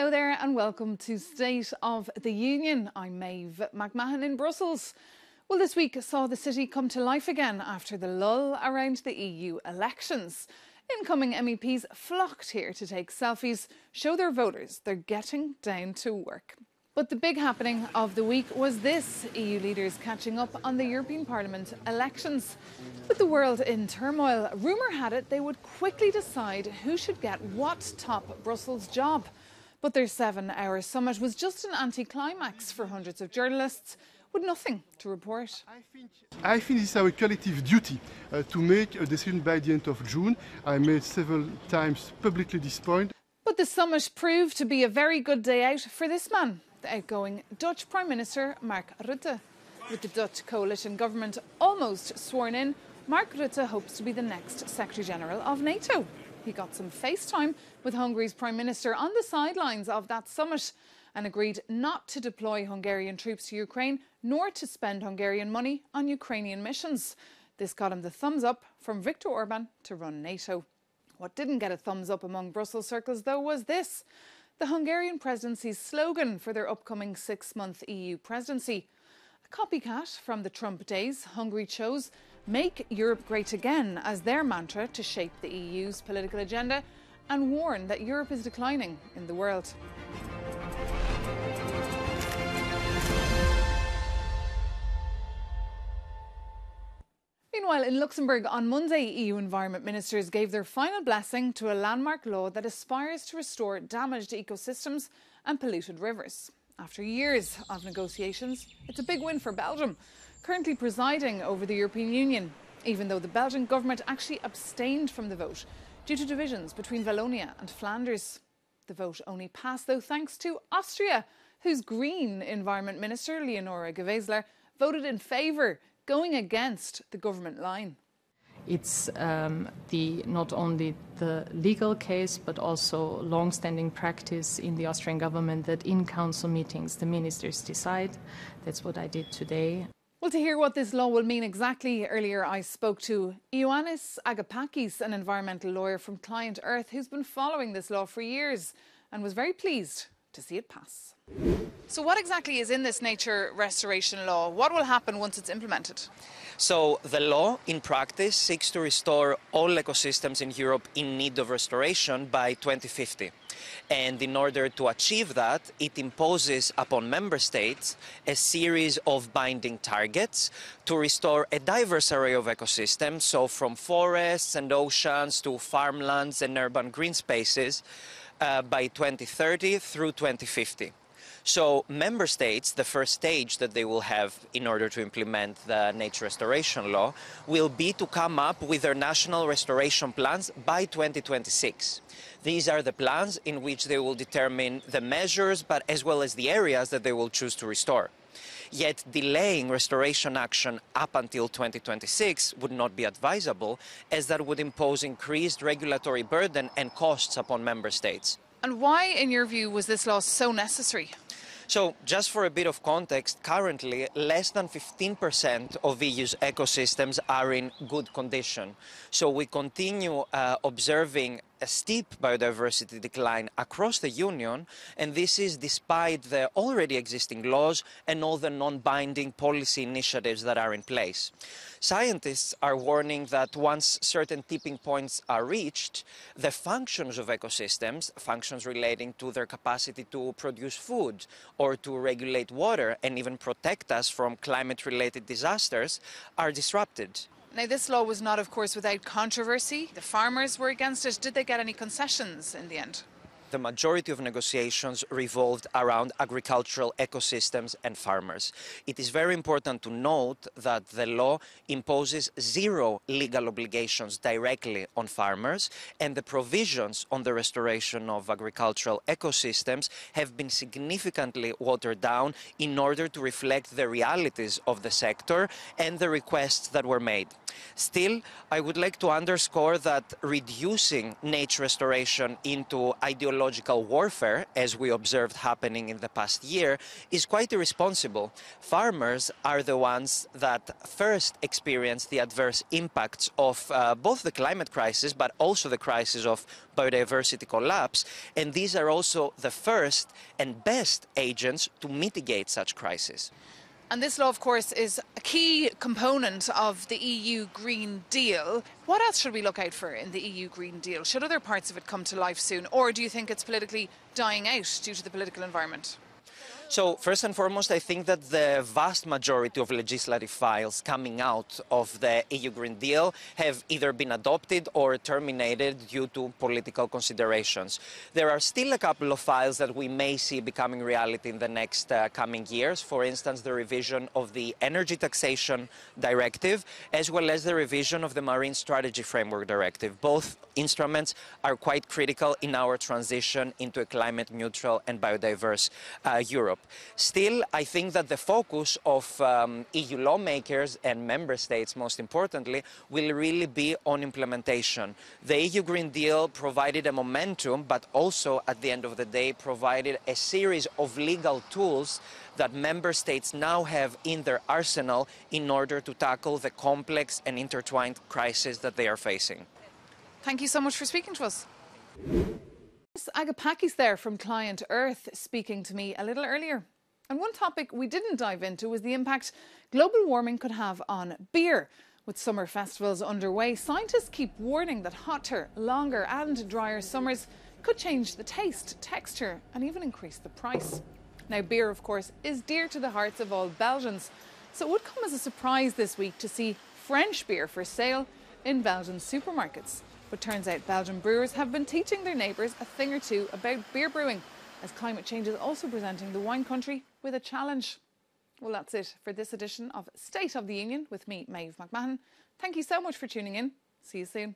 Hello there and welcome to State of the Union. I'm Maeve McMahon in Brussels. Well, this week saw the city come to life again after the lull around the EU elections. Incoming MEPs flocked here to take selfies, show their voters they're getting down to work. But the big happening of the week was this: EU leaders catching up on the European Parliament elections. With the world in turmoil, rumour had it they would quickly decide who should get what top Brussels job. But their 7-hour summit was just an anticlimax for hundreds of journalists with nothing to report. I think it's our collective duty to make a decision by the end of June. I made several times publicly this point. But the summit proved to be a very good day out for this man, the outgoing Dutch Prime Minister Mark Rutte. With the Dutch coalition government almost sworn in, Mark Rutte hopes to be the next Secretary-General of NATO. He got some FaceTime with Hungary's Prime Minister on the sidelines of that summit and agreed not to deploy Hungarian troops to Ukraine nor to spend Hungarian money on Ukrainian missions. This got him the thumbs up from Viktor Orban to run NATO. What didn't get a thumbs up among Brussels circles, though, was this: the Hungarian presidency's slogan for their upcoming 6-month EU presidency. A copycat from the Trump days, Hungary chose "Make Europe Great Again" as their mantra to shape the EU's political agenda and warn that Europe is declining in the world. Meanwhile, in Luxembourg on Monday, EU environment ministers gave their final blessing to a landmark law that aspires to restore damaged ecosystems and polluted rivers. After years of negotiations, it's a big win for Belgium, currently presiding over the European Union, even though the Belgian government actually abstained from the vote due to divisions between Wallonia and Flanders. The vote only passed, though, thanks to Austria, whose Green Environment Minister, Leonora Gewessler, voted in favour, going against the government line. It's not only the legal case, but also long-standing practice in the Austrian government that in council meetings the ministers decide. That's what I did today. Well, to hear what this law will mean exactly, earlier I spoke to Ioannis Agapakis, an environmental lawyer from Client Earth, who's been following this law for years and was very pleased to see it pass. So what exactly is in this nature restoration law? What will happen once it's implemented? So the law, in practice, seeks to restore all ecosystems in Europe in need of restoration by 2050. And in order to achieve that, it imposes upon member states a series of binding targets to restore a diverse array of ecosystems, so from forests and oceans to farmlands and urban green spaces, by 2030 through 2050. So member states, the first stage that they will have in order to implement the nature restoration law will be to come up with their national restoration plans by 2026. These are the plans in which they will determine the measures, but as well as the areas that they will choose to restore. Yet delaying restoration action up until 2026 would not be advisable, as that would impose increased regulatory burden and costs upon member states. And why, in your view, was this law so necessary? So, just for a bit of context, currently less than 15% of EU's ecosystems are in good condition. So we continue observing a steep biodiversity decline across the Union, and this is despite the already existing laws and all the non-binding policy initiatives that are in place. Scientists are warning that once certain tipping points are reached, the functions of ecosystems, functions relating to their capacity to produce food or to regulate water and even protect us from climate-related disasters, are disrupted. Now, this law was not, of course, without controversy. The farmers were against it. Did they get any concessions in the end? The majority of negotiations revolved around agricultural ecosystems and farmers. It is very important to note that the law imposes zero legal obligations directly on farmers, and the provisions on the restoration of agricultural ecosystems have been significantly watered down in order to reflect the realities of the sector and the requests that were made. Still, I would like to underscore that reducing nature restoration into ideological warfare, as we observed happening in the past year, is quite irresponsible. Farmers are the ones that first experience the adverse impacts of both the climate crisis, but also the crisis of biodiversity collapse, and these are also the first and best agents to mitigate such crises. And this law, of course, is a key component of the EU Green Deal. What else should we look out for in the EU Green Deal? Should other parts of it come to life soon? Or do you think it's politically dying out due to the political environment? So, first and foremost, I think that the vast majority of legislative files coming out of the EU Green Deal have either been adopted or terminated due to political considerations. There are still a couple of files that we may see becoming reality in the next coming years. For instance, the revision of the Energy Taxation Directive, as well as the revision of the Marine Strategy Framework Directive. Both instruments are quite critical in our transition into a climate-neutral and biodiverse Europe. Still, I think that the focus of EU lawmakers and member states, most importantly, will really be on implementation. The EU Green Deal provided a momentum, but also, at the end of the day, provided a series of legal tools that member states now have in their arsenal in order to tackle the complex and intertwined crises that they are facing. Thank you so much for speaking to us. Agapakis there from Client Earth speaking to me a little earlier. And one topic we didn't dive into was the impact global warming could have on beer. With summer festivals underway, scientists keep warning that hotter, longer and drier summers could change the taste, texture and even increase the price. Now, beer, of course, is dear to the hearts of all Belgians. So it would come as a surprise this week to see French beer for sale in Belgian supermarkets. But turns out Belgian brewers have been teaching their neighbours a thing or two about beer brewing, as climate change is also presenting the wine country with a challenge. Well, that's it for this edition of State of the Union with me, Maeve McMahon. Thank you so much for tuning in. See you soon.